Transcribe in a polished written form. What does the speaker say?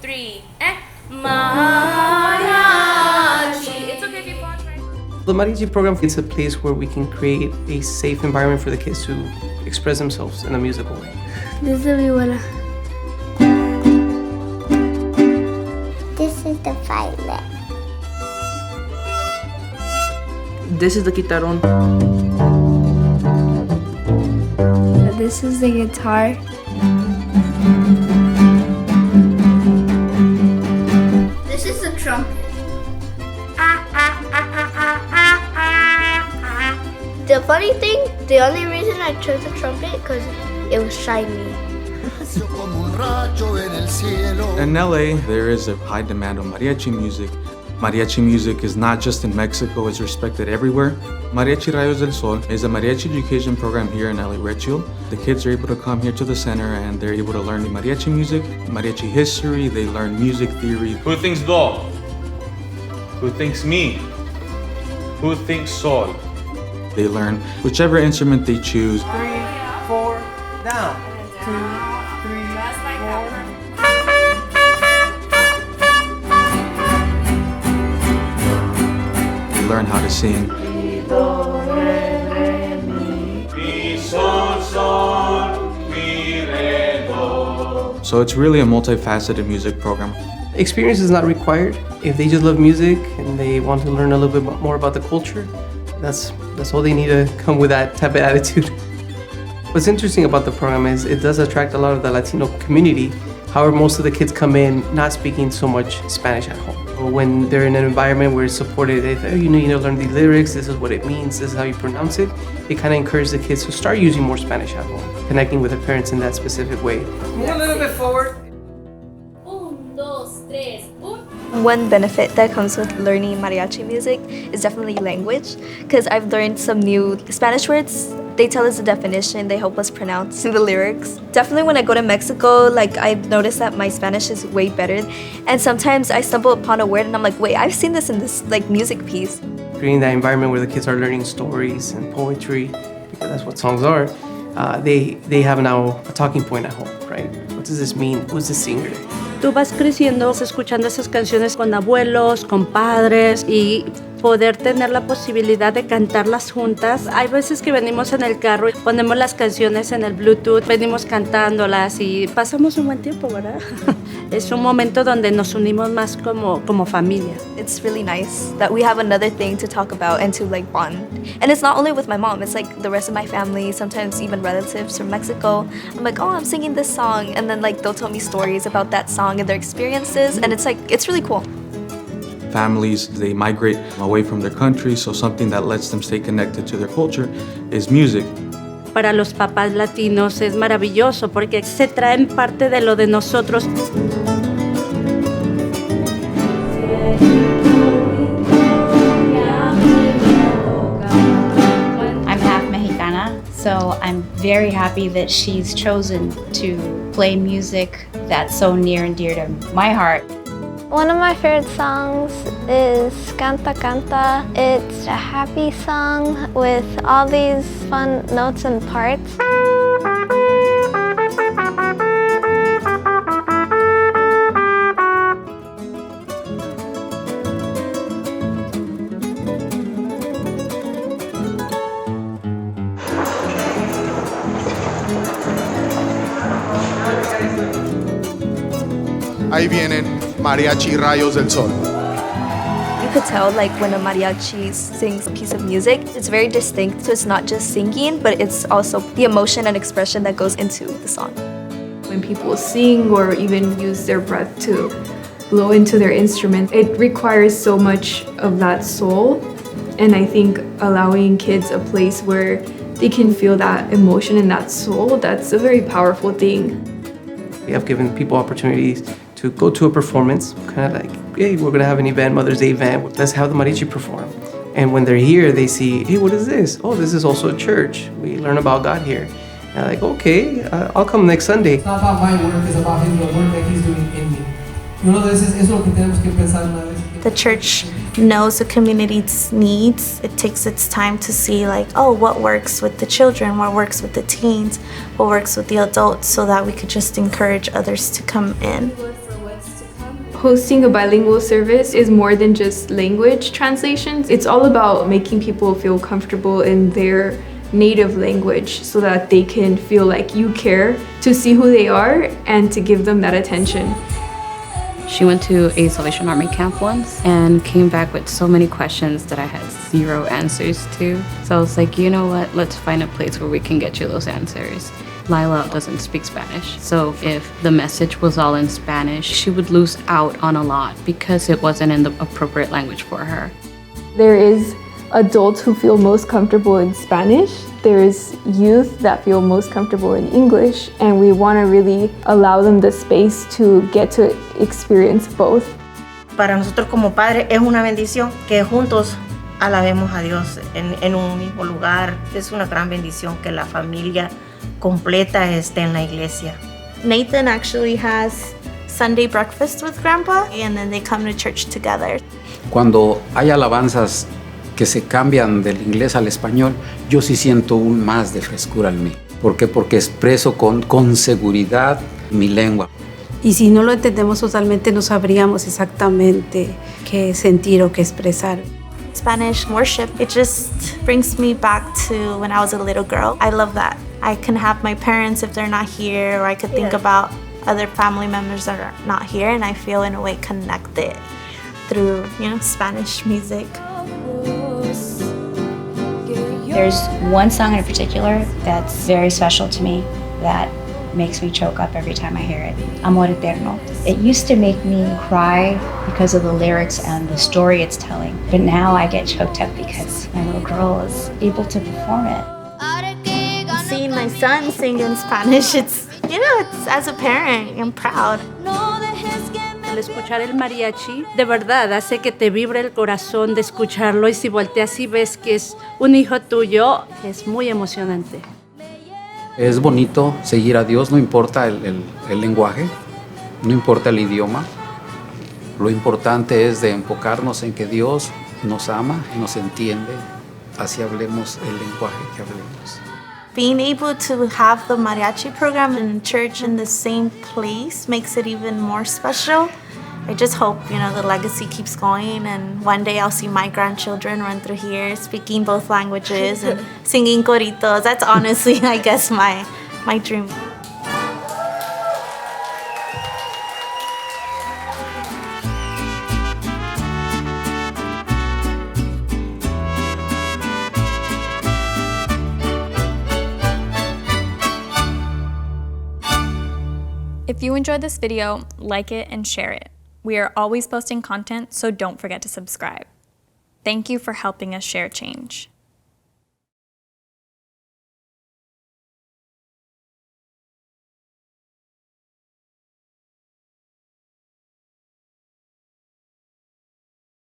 three, and Mariachi. It's okay if you pause, right? The Mariachi program is a place where we can create a safe environment for the kids to express themselves in a musical way. This is mi abuela. This is the violet. This is the guitarón. This is the guitar. This is the trumpet. The funny thing, the only reason I chose the trumpet because it was shiny. In LA, there is a high demand on mariachi music. Mariachi music is not just in Mexico, it's respected everywhere. Mariachi Rayos Del Sol is a mariachi education program here in LA Ritual. The kids are able to come here to the center and they're able to learn the mariachi music, mariachi history, they learn music theory. Who thinks do? Who thinks mi? Who thinks sol? They learn whichever instrument they choose. 3, 4, down. 2, 3, 4. They learn how to sing. Mi sol sol, mi re do. So it's really a multifaceted music program. Experience is not required. If they just love music and they want to learn a little bit more about the culture, that's all they need to come with that type of attitude. What's interesting about the program is it does attract a lot of the Latino community. However, most of the kids come in not speaking so much Spanish at home. When they're in an environment where it's supported, you need to learn the lyrics, this is what it means, this is how you pronounce it. It kind of encourages the kids to start using more Spanish at home, connecting with their parents in that specific way. Move a little bit forward. One benefit that comes with learning mariachi music is definitely language, because I've learned some new Spanish words. They tell us the definition, they help us pronounce the lyrics. Definitely when I go to Mexico, I've noticed that my Spanish is way better, and sometimes I stumble upon a word and I'm like, wait, I've seen this in this music piece. Creating that environment where the kids are learning stories and poetry, because that's what songs are, they have now a talking point at home, right? What does this mean? Who's the singer? Tú vas creciendo escuchando esas canciones con abuelos, con padres y poder tener la posibilidad de cantarlas juntas. Hay veces que venimos en el carro y ponemos las canciones en el Bluetooth, venimos cantándolas y pasamos un buen tiempo, ¿verdad? Es un momento donde nos unimos más como familia. It's really nice that we have another thing to talk about and to bond. And it's not only with my mom, it's the rest of my family, sometimes even relatives from Mexico. I'm like, oh, I'm singing this song, and then they'll tell me stories about that song and their experiences, and it's really cool. Families, they migrate away from their country, so something that lets them stay connected to their culture is music. Para los papás latinos es maravilloso porque se traen parte de lo de nosotros. I'm half Mexicana, so I'm very happy that she's chosen to play music that's so near and dear to my heart. One of my favorite songs is Canta Canta. It's a happy song with all these fun notes and parts. Ahí vienen Mariachi Rayos del Sol. You could tell when a mariachi sings a piece of music, it's very distinct, so it's not just singing, but it's also the emotion and expression that goes into the song. When people sing or even use their breath to blow into their instrument, it requires so much of that soul, and I think allowing kids a place where they can feel that emotion and that soul, that's a very powerful thing. We have given people opportunities to go to a performance, kind of hey, we're gonna have an event, Mother's Day event, let's have the mariachi perform. And when they're here, they see, hey, what is this? Oh, this is also a church. We learn about God here. And okay, I'll come next Sunday. It's not about my work, it's about the work that He's doing in me. Y uno de esos es lo que tenemos que pensar una vez. The church knows the community's needs. It takes its time to see what works with the children, what works with the teens, what works with the adults, so that we could just encourage others to come in. For what's to Hosting a bilingual service is more than just language translations. It's all about making people feel comfortable in their native language so that they can feel like you care to see who they are and to give them that attention. She went to a Salvation Army camp once and came back with so many questions that I had zero answers to. So I was like, you know what, let's find a place where we can get you those answers. Lila doesn't speak Spanish, so if the message was all in Spanish, she would lose out on a lot because it wasn't in the appropriate language for her. There is adults who feel most comfortable in Spanish. There's youth that feel most comfortable in English, and we want to really allow them the space to get to experience both. Para nosotros como padres es una bendición que juntos alabemos a Dios en un mismo lugar. Es una gran bendición que la familia completa esté en la iglesia. Nathan actually has Sunday breakfast with Grandpa, and then they come to church together. Cuando hay alabanzas que se cambian del inglés al español, yo sí siento un más de frescura en mí. ¿Por qué? Porque expreso con seguridad mi lengua. Y si no lo entendemos totalmente, no sabríamos exactamente qué sentir o qué expresar. Spanish worship, it just brings me back to when I was a little girl. I love that. I can have my parents if they're not here, or I could think about other family members that are not here, and I feel in a way connected through, Spanish music. There's one song in particular that's very special to me that makes me choke up every time I hear it. Amor Eterno. It used to make me cry because of the lyrics and the story it's telling, but now I get choked up because my little girl is able to perform it. Seeing my son sing in Spanish, it's as a parent, I'm proud. Al escuchar el mariachi, de verdad hace que te vibre el corazón de escucharlo, y si volteas y ves que es un hijo tuyo, es muy emocionante. Es bonito seguir a Dios, no importa el lenguaje, no importa el idioma. Lo importante es de enfocarnos en que Dios nos ama y nos entiende, así hablemos el lenguaje que hablemos. Being able to have the mariachi program in church in the same place makes it even more special. I just hope, the legacy keeps going, and one day I'll see my grandchildren run through here speaking both languages and singing coritos. That's honestly, I guess, my dream. If you enjoyed this video, like it and share it. We are always posting content, so don't forget to subscribe. Thank you for helping us share change.